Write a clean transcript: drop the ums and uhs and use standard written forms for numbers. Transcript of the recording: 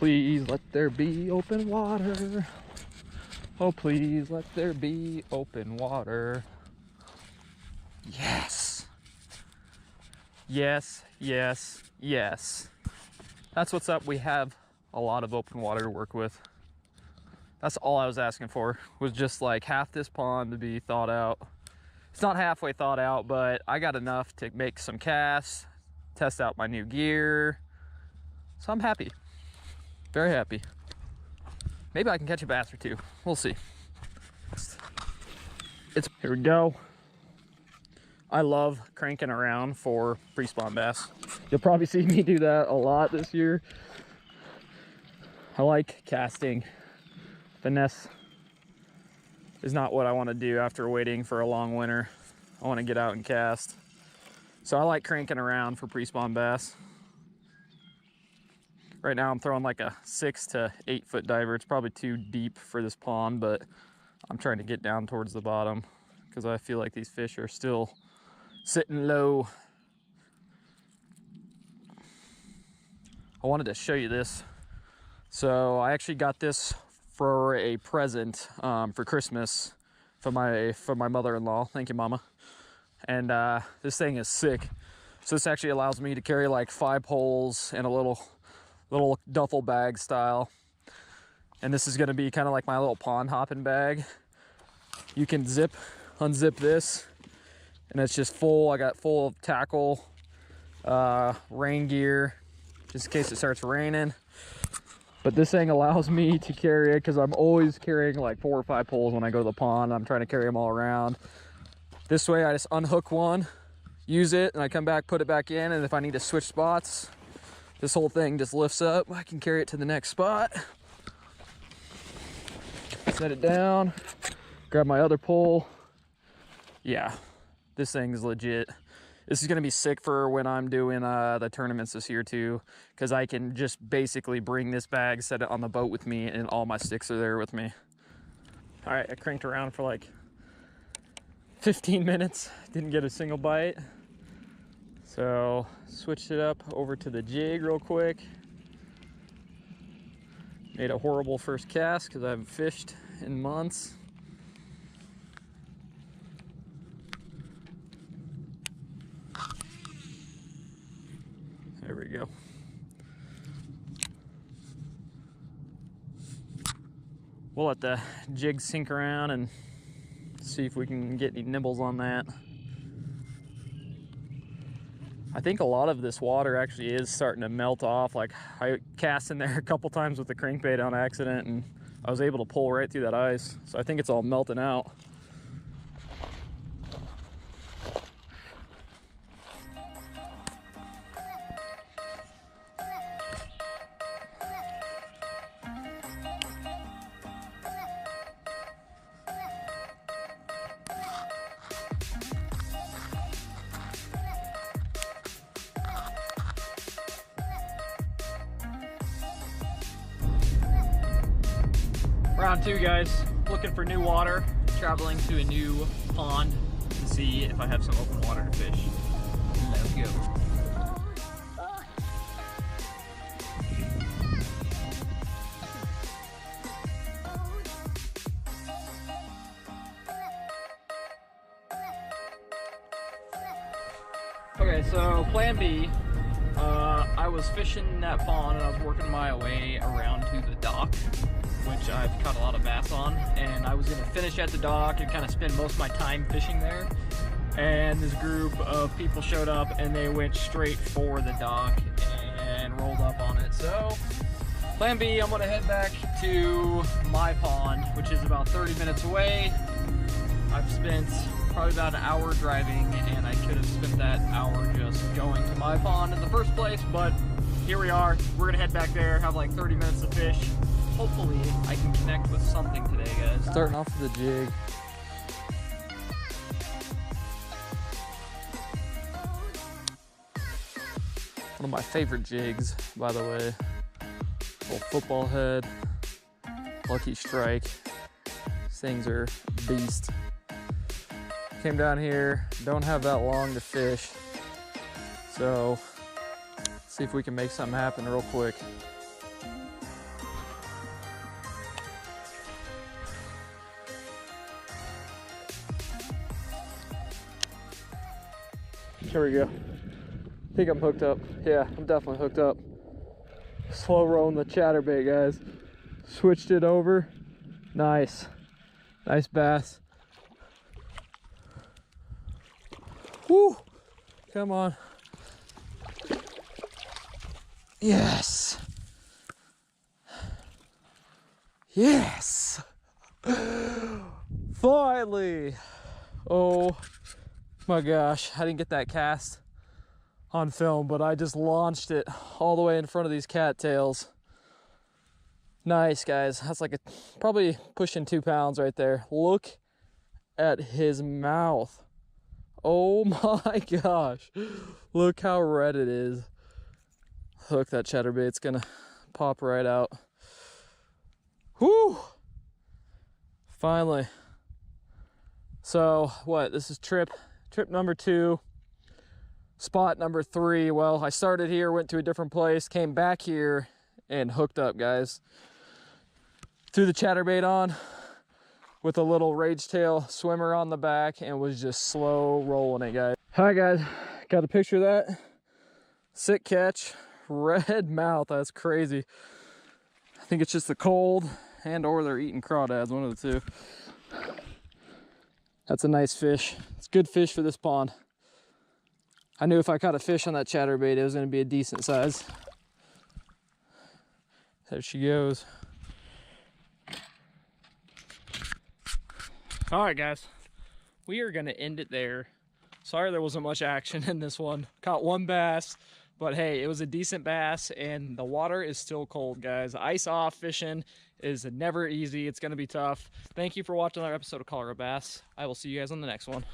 please let there be open water. Oh, please let there be open water. Yes. Yes, yes, yes. That's what's up. We have a lot of open water to work with. That's all I was asking for, was just like half this pond to be thawed out. It's not halfway thawed out, but I got enough to make some casts, test out my new gear. So I'm happy, very happy. Maybe I can catch a bass or two. We'll see. Here we go. I love cranking around for pre-spawn bass. You'll probably see me do that a lot this year. I like casting. Finesse is not what I want to do after waiting for a long winter. I want to get out and cast. So I like cranking around for pre-spawn bass. Right now I'm throwing like a 6 to 8 foot diver. It's probably too deep for this pond, but I'm trying to get down towards the bottom because I feel like these fish are still sitting low. I wanted to show you this. So I actually got this for a present for Christmas from my mother-in-law. Thank you, Mama. And this thing is sick. So this actually allows me to carry like 5 poles and a little duffel bag style. And this is gonna be kind of like my little pond hopping bag. You can unzip this, and it's just full. I got full of tackle, rain gear, just in case it starts raining. But this thing allows me to carry it because I'm always carrying like 4 or 5 poles when I go to the pond. I'm trying to carry them all around. This way I just unhook one, use it, and I come back, put it back in, and if I need to switch spots, this whole thing just lifts up. I can carry it to the next spot. Set it down, grab my other pole. Yeah, this thing is legit. This is gonna be sick for when I'm doing the tournaments this year too, because I can just basically bring this bag, set it on the boat with me, and all my sticks are there with me. All right, I cranked around for like 15 minutes, didn't get a single bite. So switched it up over to the jig real quick. Made a horrible first cast because I haven't fished in months. There we go. We'll let the jig sink around and see if we can get any nibbles on that. I think a lot of this water actually is starting to melt off. Like I cast in there a couple times with the crankbait on accident and I was able to pull right through that ice. So I think it's all melting out. Round 2, guys. Looking for new water. Traveling to a new pond to see if I have some open water to fish. Let's go. Okay, so plan B. I was fishing that pond and I was working my way around to the dock, which I've caught a lot of bass on, and I was gonna finish at the dock and kind of spend most of my time fishing there. And this group of people showed up and they went straight for the dock and rolled up on it. So plan B, I'm gonna head back to my pond, which is about 30 minutes away. I've spent probably about an hour driving, and I could have spent that hour just going to my pond in the first place, but here we are. We're gonna head back there, have like 30 minutes to fish. Hopefully I can connect with something today, guys. Starting off with the jig. One of my favorite jigs, by the way. Little football head, lucky strike. These things are beast. Came down here, don't have that long to fish, so let's see if we can make something happen real quick. There we go. I think I'm hooked up. Yeah, I'm definitely hooked up. Slow rolling the chatterbait, guys. Switched it over. Nice. Nice bass. Whoo! Come on. Yes. Yes. Finally. Oh my gosh. I didn't get that cast on film, but I just launched it all the way in front of these cattails. Nice, guys. That's like probably pushing 2 pounds right there. Look at his mouth. Oh my gosh. Look how red it is. Look, that chatterbait's gonna pop right out. Whoo! Finally. So what, this is trip number 2, spot number 3. Well, I started here, went to a different place, came back here and hooked up, guys. Threw the chatterbait on with a little rage tail swimmer on the back and was just slow rolling it, guys. All right, guys, got a picture of that. Sick catch, red mouth. That's crazy. I think it's just the cold and or they're eating crawdads, one of the two. That's a nice fish. It's good fish for this pond. I knew if I caught a fish on that chatterbait, it was going to be a decent size. There she goes. All right, guys, we are going to end it there. Sorry there wasn't much action in this one. Caught one bass, but hey, it was a decent bass, and the water is still cold, guys. Ice off fishing is never easy. It's going to be tough. Thank you for watching another episode of Colorado Bass. I will see you guys on the next one.